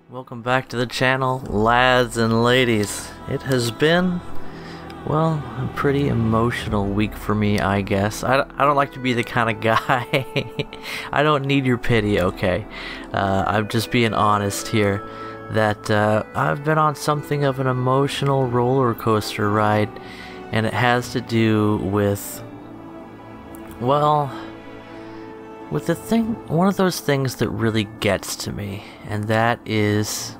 Welcome back to the channel, lads and ladies. It has been, well, a pretty emotional week for me, I guess. I don't like to be the kind of guy. I don't need your pity, okay? I'm just being honest here that I've been on something of an emotional roller coaster ride, and it has to do with, well, with the thing, one of those things that really gets to me, and that is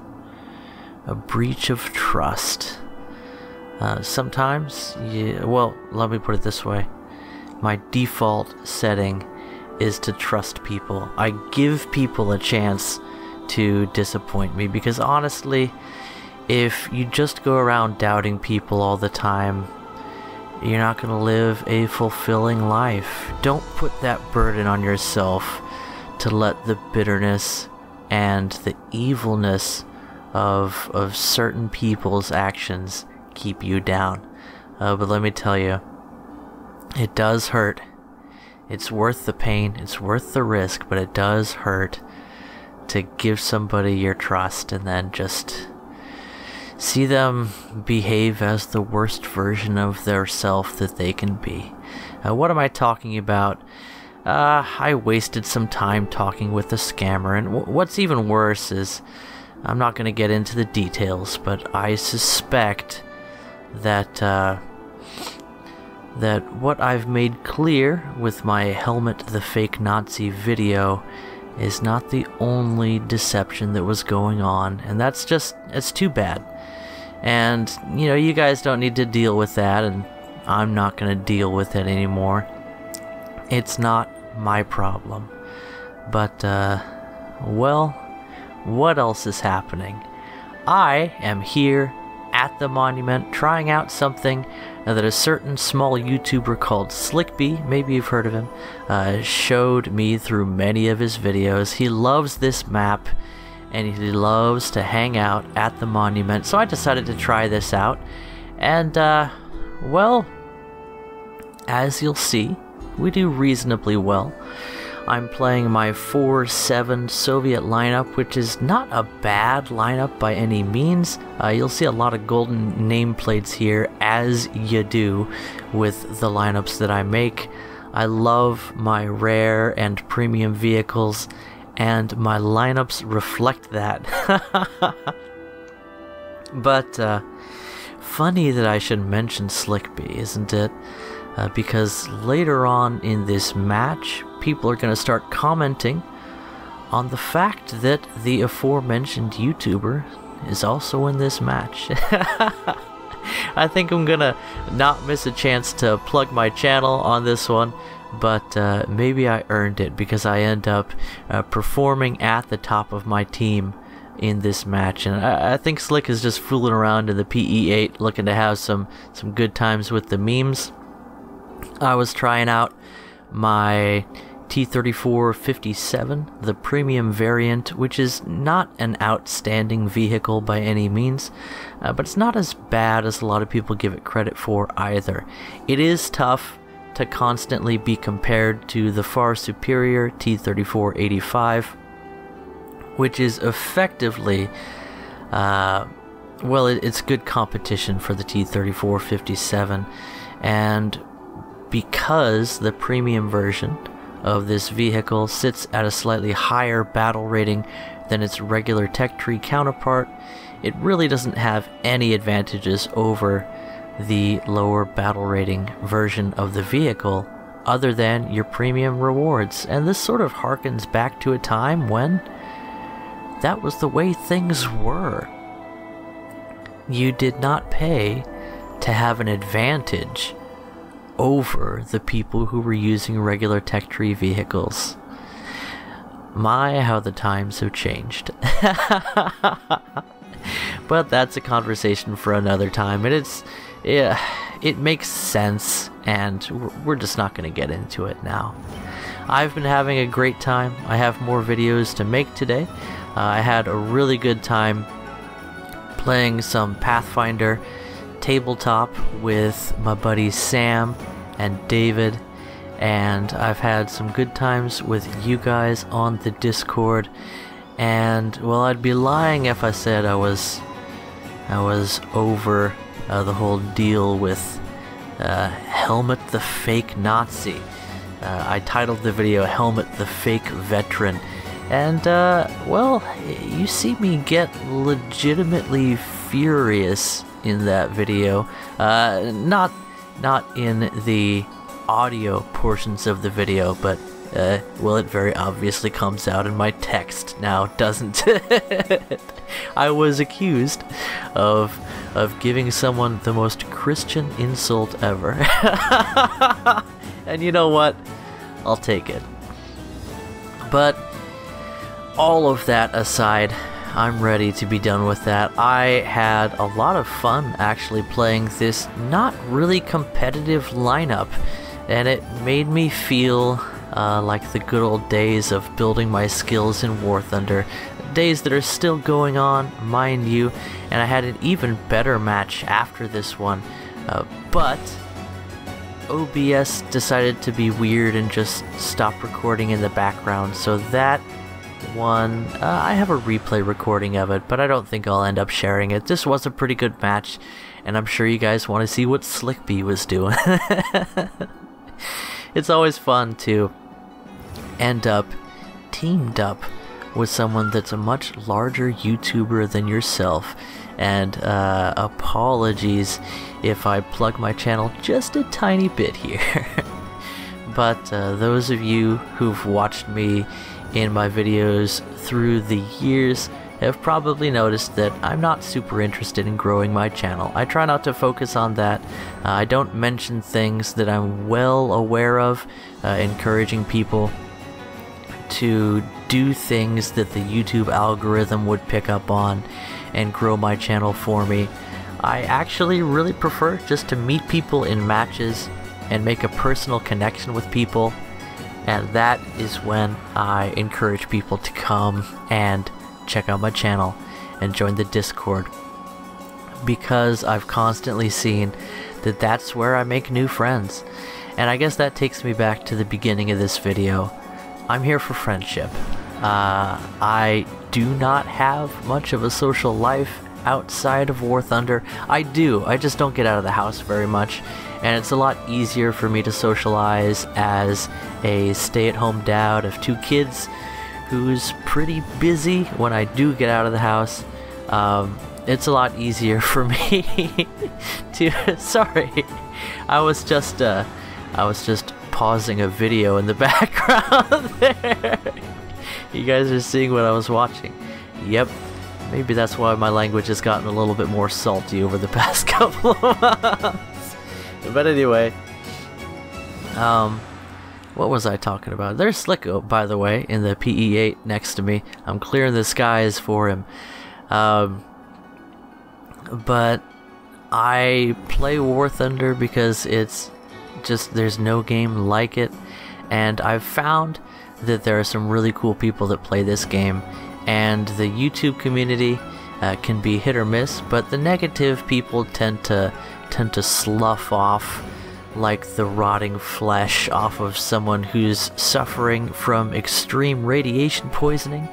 a breach of trust. Sometimes, well, let me put it this way. My default setting is to trust people. I give people a chance to disappoint me because honestly, if you just go around doubting people all the time, you're not going to live a fulfilling life. Don't put that burden on yourself to let the bitterness and the evilness of certain people's actions keep you down. But let me tell you, it does hurt. It's worth the pain, it's worth the risk, but it does hurt to give somebody your trust and then just see them behave as the worst version of their self that they can be. What am I talking about? I wasted some time talking with a scammer, and what's even worse is, I'm not going to get into the details, but I suspect that that what I've made clear with my Helmet the Fake Nazi video is not the only deception that was going on, and that's just, it's too bad. And, you know, you guys don't need to deal with that, and I'm not going to deal with it anymore. It's not my problem. But, well, what else is happening? I am here at the monument trying out something that a certain small YouTuber called Slickbee, maybe you've heard of him, showed me through many of his videos. He loves this map, and he loves to hang out at the monument, so I decided to try this out, and well, as you'll see, we do reasonably well. I'm playing my 4-7 Soviet lineup, which is not a bad lineup by any means. You'll see a lot of golden nameplates here, as you do with the lineups that I make. I love my rare and premium vehicles, and my lineups reflect that. But funny that I should mention Slickbee, isn't it? Because later on in this match, people are going to start commenting on the fact that the aforementioned YouTuber is also in this match. I think I'm gonna not miss a chance to plug my channel on this one, but maybe I earned it because I end up performing at the top of my team in this match, and I think Slick is just fooling around in the PE8 looking to have some good times with the memes. I was trying out my T3457, the premium variant, which is not an outstanding vehicle by any means, but it's not as bad as a lot of people give it credit for either. It is tough to constantly be compared to the far superior T3485, which is effectively, well, it's good competition for the T3457, and because the premium version of this vehicle sits at a slightly higher battle rating than its regular tech tree counterpart, it really doesn't have any advantages over the lower battle rating version of the vehicle other than your premium rewards. And this sort of harkens back to a time when that was the way things were. You did not pay to have an advantage over the people who were using regular tech tree vehicles. My, how the times have changed. But that's a conversation for another time, and it makes sense, and we're just not going to get into it now. I've been having a great time. I have more videos to make today. I had a really good time playing some Pathfinder tabletop with my buddies Sam and David, and I've had some good times with you guys on the Discord, And well, I'd be lying if I said I was over the whole deal with Helmet the Fake Nazi. I titled the video Helmet the Fake Veteran, and well, you see me get legitimately furious in that video. Not in the audio portions of the video, but well, it very obviously comes out in my text now, doesn't it? I was accused of giving someone the most Christian insult ever. And you know what? I'll take it. But all of that aside, I'm ready to be done with that. I had a lot of fun actually playing this not really competitive lineup, and it made me feel like the good old days of building my skills in War Thunder. Days that are still going on, mind you, and I had an even better match after this one, but OBS decided to be weird and just stop recording in the background, so that one, I have a replay recording of it, but I don't think I'll end up sharing it. This was a pretty good match, and I'm sure you guys want to see what Slickbee was doing. It's always fun to end up teamed up with someone that's a much larger YouTuber than yourself. And apologies if I plug my channel just a tiny bit here. But those of you who've watched me in my videos through the years have probably noticed that I'm not super interested in growing my channel. I try not to focus on that. I don't mention things that I'm well aware of, encouraging people to do things that the YouTube algorithm would pick up on and grow my channel for me. I actually really prefer just to meet people in matches and make a personal connection with people, and that is when I encourage people to come and check out my channel and join the Discord, because I've constantly seen that that's where I make new friends. And I guess that takes me back to the beginning of this video. I'm here for friendship. I do not have much of a social life outside of War Thunder. I just don't get out of the house very much, and it's a lot easier for me to socialize as a stay-at-home dad of 2 kids who's pretty busy when I do get out of the house. It's a lot easier for me to... Sorry, I was just pausing a video in the background there. You guys are seeing what I was watching. Yep, maybe that's why my language has gotten a little bit more salty over the past couple of months. But anyway, what was I talking about? There's Slicko, by the way, in the PE8 next to me. I'm clearing the skies for him. But I play War Thunder because it's just, there's no game like it, and I've found that there are some really cool people that play this game, and the YouTube community can be hit or miss, but the negative people tend to slough off like the rotting flesh off of someone who's suffering from extreme radiation poisoning,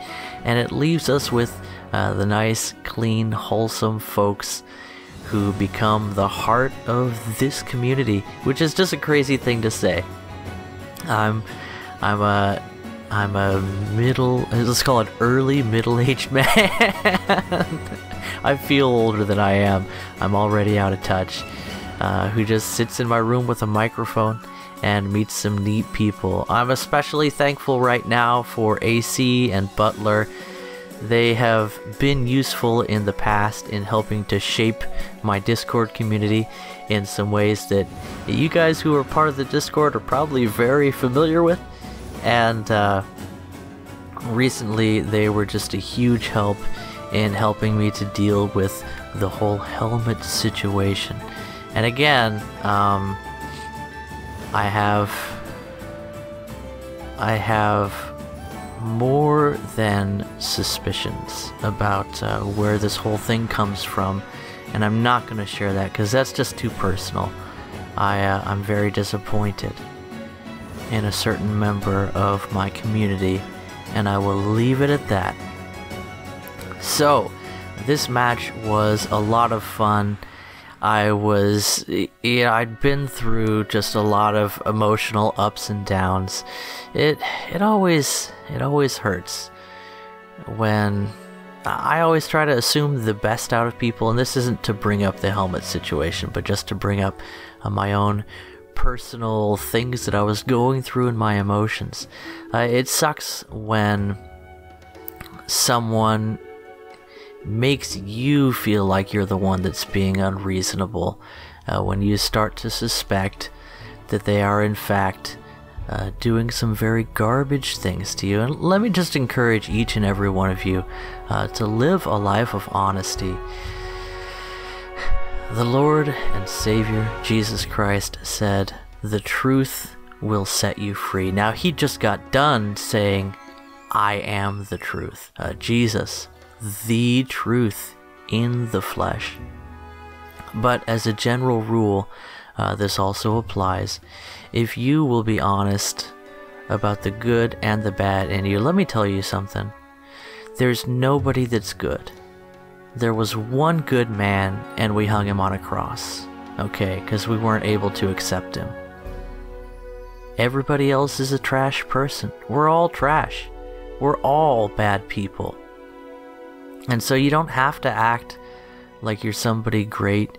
and it leaves us with the nice, clean, wholesome folks who become the heart of this community, which is just a crazy thing to say. I'm a let's call it early middle-aged man. I feel older than I am. I'm already out of touch. Who just sits in my room with a microphone and meets some neat people. I'm especially thankful right now for AC and Butler. They have been useful in the past in helping to shape my Discord community in some ways that you guys who are part of the Discord are probably very familiar with. And recently they were just a huge help in helping me to deal with the whole helmet situation. And again, I have more than suspicions about where this whole thing comes from, and I'm not going to share that because that's just too personal. I'm very disappointed in a certain member of my community, and I will leave it at that. So, this match was a lot of fun. I'd been through just a lot of emotional ups and downs. It always hurts when I always try to assume the best out of people, and this isn't to bring up the helmet situation, but just to bring up my own personal things that I was going through in my emotions. It sucks when someone makes you feel like you're the one that's being unreasonable, when you start to suspect that they are in fact doing some very garbage things to you. And let me just encourage each and every one of you to live a life of honesty. The Lord and Savior Jesus Christ said, "The truth will set you free." Now, he just got done saying, "I am the truth." Jesus, the truth in the flesh. But as a general rule, this also applies. If you will be honest about the good and the bad in you, let me tell you something. There's nobody that's good. There was one good man, and we hung him on a cross, okay, because we weren't able to accept him. Everybody else is a trash person. We're all trash. We're all bad people. And so you don't have to act like you're somebody great.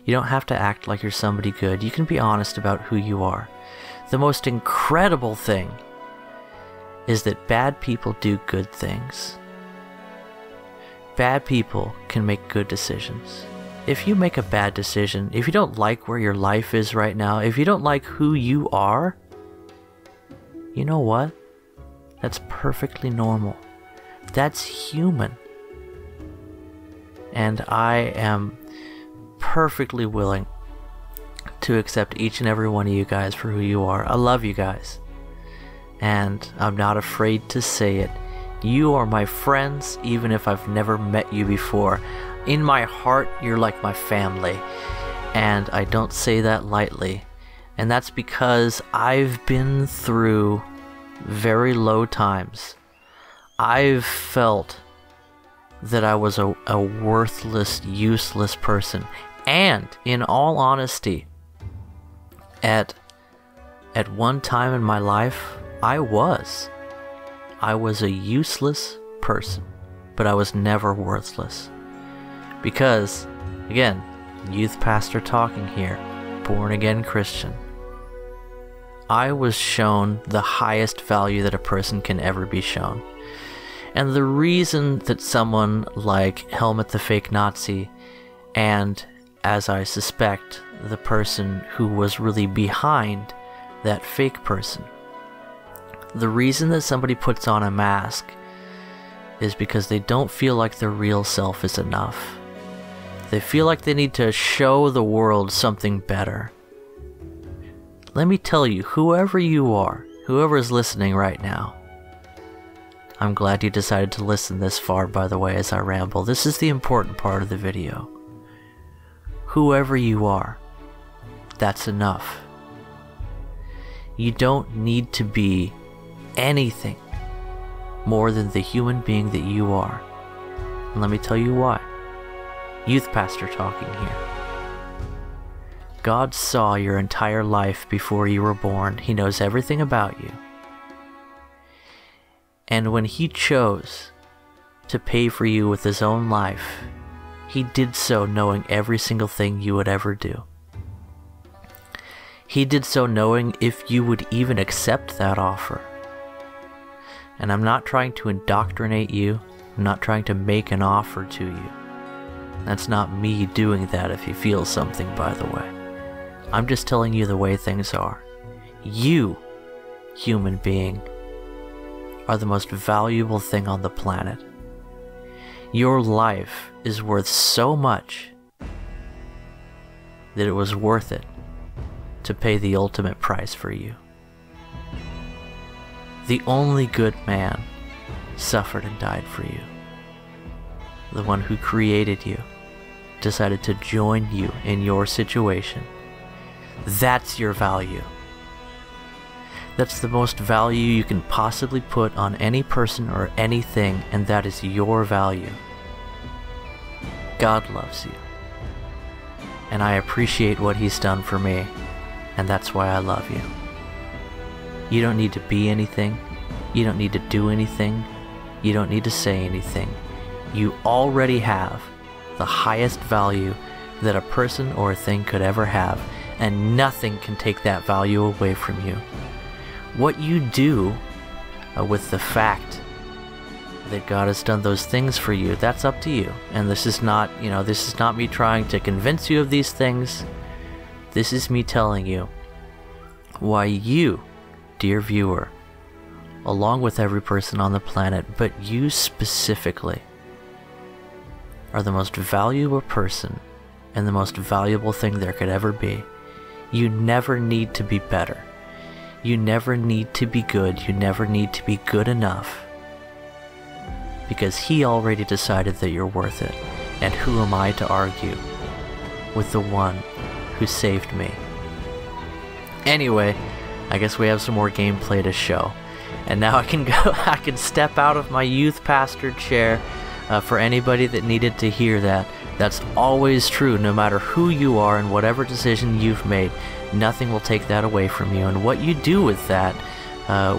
You don't have to act like you're somebody good. You can be honest about who you are. The most incredible thing is that bad people do good things. Bad people can make good decisions. If you make a bad decision, if you don't like where your life is right now, if you don't like who you are, you know what? That's perfectly normal. That's human. And I am perfectly willing to accept each and every one of you guys for who you are. I love you guys. And I'm not afraid to say it. You are my friends, even if I've never met you before. In my heart, you're like my family. And I don't say that lightly. And that's because I've been through very low times. I've felt that I was a worthless, useless person. And in all honesty, at one time in my life, I was a useless person, but I was never worthless. Because, again, youth pastor talking here, born again Christian, I was shown the highest value that a person can ever be shown. And the reason that someone like Helmet the Fake Nazi, and as I suspect, the person who was really behind that fake person, the reason that somebody puts on a mask is because they don't feel like their real self is enough. They feel like they need to show the world something better. Let me tell you, whoever you are, whoever is listening right now, I'm glad you decided to listen this far, by the way, as I ramble. This is the important part of the video. Whoever you are, that's enough. You don't need to be anything more than the human being that you are. And let me tell you why. Youth pastor talking here. God saw your entire life before you were born. He knows everything about you. And when He chose to pay for you with His own life, He did so knowing every single thing you would ever do. He did so knowing if you would even accept that offer. And I'm not trying to indoctrinate you. I'm not trying to make an offer to you. That's not me doing that if you feel something, by the way. I'm just telling you the way things are. You, human being, are the most valuable thing on the planet. Your life is worth so much that it was worth it to pay the ultimate price for you. The only good man suffered and died for you. The one who created you decided to join you in your situation. That's your value. That's the most value you can possibly put on any person or anything, and that is your value. God loves you. And I appreciate what He's done for me, and that's why I love you. You don't need to be anything. You don't need to do anything. You don't need to say anything. You already have the highest value that a person or a thing could ever have, and nothing can take that value away from you. What you do with the fact that God has done those things for you, that's up to you. And this is not, this is not me trying to convince you of these things. This is me telling you why you, dear viewer, along with every person on the planet, but you specifically, are the most valuable person and the most valuable thing there could ever be. You never need to be better. You never need to be good. You never need to be good enough. Because He already decided that you're worth it. And who am I to argue with the one who saved me? Anyway, I guess we have some more gameplay to show. And now I can step out of my youth pastor chair. For anybody that needed to hear that, that's always true. No matter who you are and whatever decision you've made, nothing will take that away from you. And what you do with that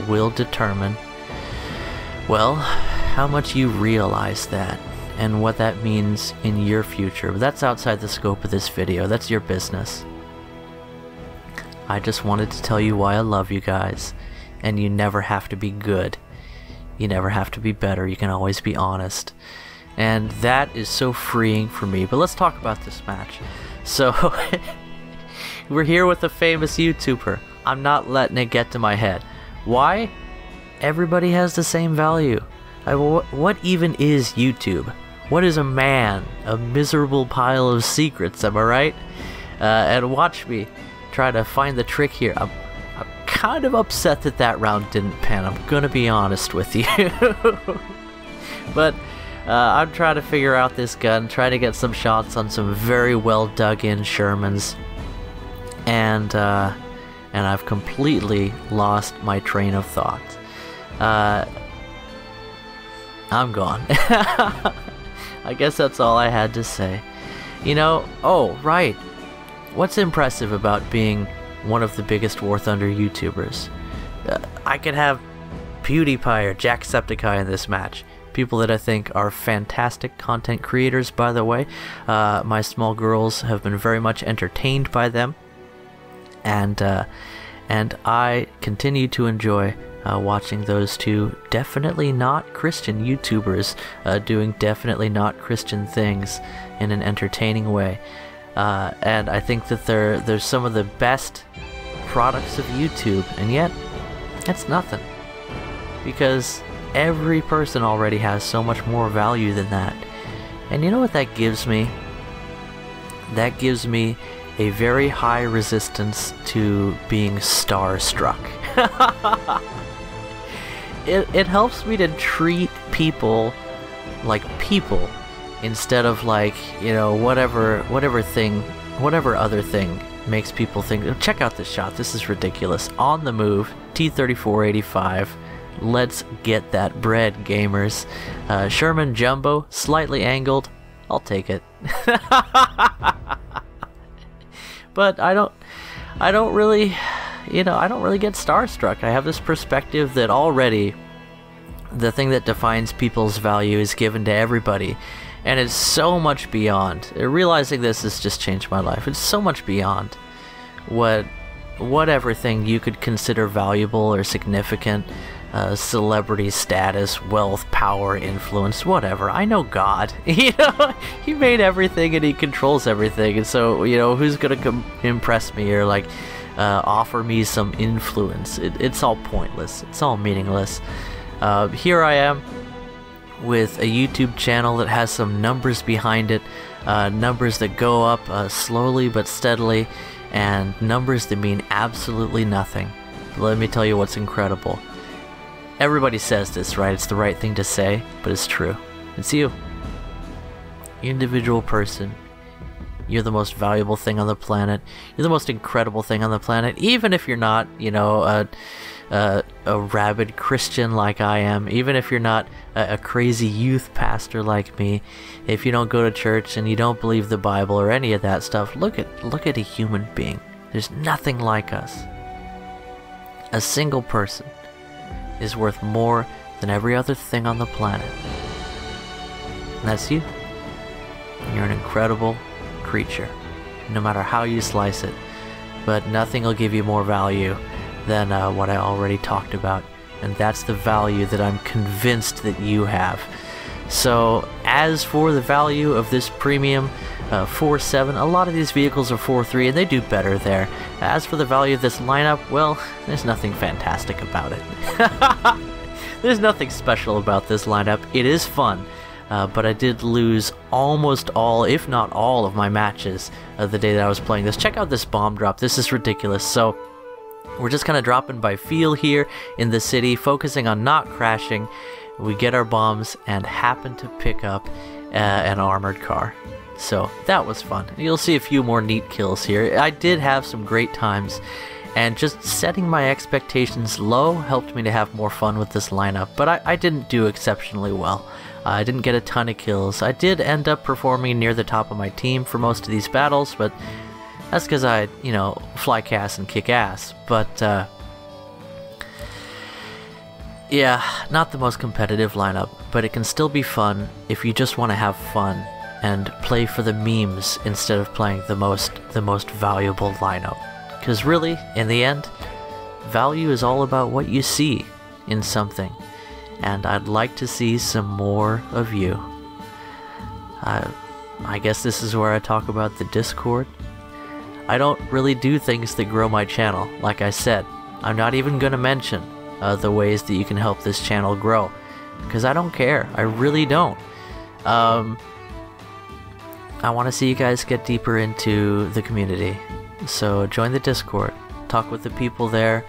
will determine, well, how much you realize that and what that means in your future. But that's outside the scope of this video. That's your business. I just wanted to tell you why I love you guys, and you never have to be good. You never have to be better. You can always be honest. And that is so freeing for me. But let's talk about this match. So, we're here with a famous YouTuber. I'm not letting it get to my head. Why? Everybody has the same value. What even is YouTube? What is a man? A miserable pile of secrets, am I right? And watch me try to find the trick here. I'm kind of upset that that round didn't pan. I'm gonna be honest with you. But I'm trying to figure out this gun, trying to get some shots on some very well dug in Shermans, and I've completely lost my train of thought. I'm gone. I guess that's all I had to say. Oh right, what's impressive about being one of the biggest War Thunder YouTubers? I could have PewDiePie or Jacksepticeye in this match. People that I think are fantastic content creators, by the way. My small girls have been very much entertained by them. And I continue to enjoy watching those two definitely not Christian YouTubers doing definitely not Christian things in an entertaining way. And I think that they're some of the best products of YouTube, and yet it's nothing, because every person already has so much more value than that. And you know what that gives me? That gives me a very high resistance to being starstruck. It helps me to treat people like people instead of like, whatever other thing makes people think, oh, check out this shot, this is ridiculous. On the move, T-34-85. Let's get that bread, gamers. Sherman Jumbo, slightly angled. I'll take it. But I don't really get starstruck. I have this perspective that already the thing that defines people's value is given to everybody, and it's so much beyond. Realizing this has just changed my life. It's so much beyond whatever thing you could consider valuable or significant. Celebrity status, wealth, power, influence, whatever. I know God. He made everything and He controls everything, and so, who's gonna impress me or like offer me some influence? It's all pointless. It's all meaningless. Here I am with a YouTube channel that has some numbers behind it, numbers that go up slowly but steadily, and numbers that mean absolutely nothing. But let me tell you what's incredible. Everybody says this, right? It's the right thing to say, but it's true. It's you. Individual person. You're the most valuable thing on the planet. You're the most incredible thing on the planet. Even if you're not, a a rabid Christian like I am, even if you're not a crazy youth pastor like me, if you don't go to church and you don't believe the Bible or any of that stuff, look at a human being. There's nothing like us. A single person is worth more than every other thing on the planet. And that's you. You're an incredible creature, no matter how you slice it. But nothing will give you more value than what I already talked about. And that's the value that I'm convinced that you have. So as for the value of this premium 4.7, a lot of these vehicles are 4.3 and they do better there. As for the value of this lineup, well, there's nothing fantastic about it. There's nothing special about this lineup. It is fun, but I did lose almost all, if not all, of my matches the day that I was playing this. Check out this bomb drop. This is ridiculous. So we're just kind of dropping by feel here in the city, focusing on not crashing. We get our bombs and happen to pick up an armored car. So that was fun. You'll see a few more neat kills here. I did have some great times, and just setting my expectations low helped me to have more fun with this lineup, but I didn't do exceptionally well. I didn't get a ton of kills. I did end up performing near the top of my team for most of these battles, but that's because I, you know, fly cast and kick ass. But yeah, not the most competitive lineup, but it can still be fun if you just want to have fun and play for the memes instead of playing the most valuable lineup. Because really, in the end, value is all about what you see in something, and I'd like to see some more of you. I guess this is where I talk about the Discord. I don't really do things that grow my channel. Like I said, I'm not even gonna mention the ways that you can help this channel grow, because I don't care. I really don't. I want to see you guys get deeper into the community, so join the Discord, talk with the people there.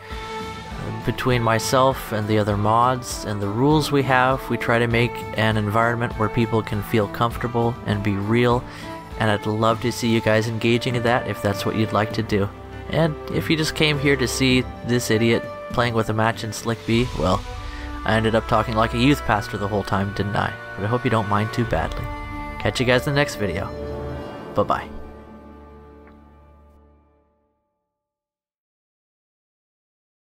Between myself and the other mods and the rules we have, we try to make an environment where people can feel comfortable and be real, and I'd love to see you guys engaging in that if that's what you'd like to do. And if you just came here to see this idiot playing with a match in Slickbee, well, I ended up talking like a youth pastor the whole time, didn't I? But I hope you don't mind too badly. Catch you guys in the next video. Bye-bye.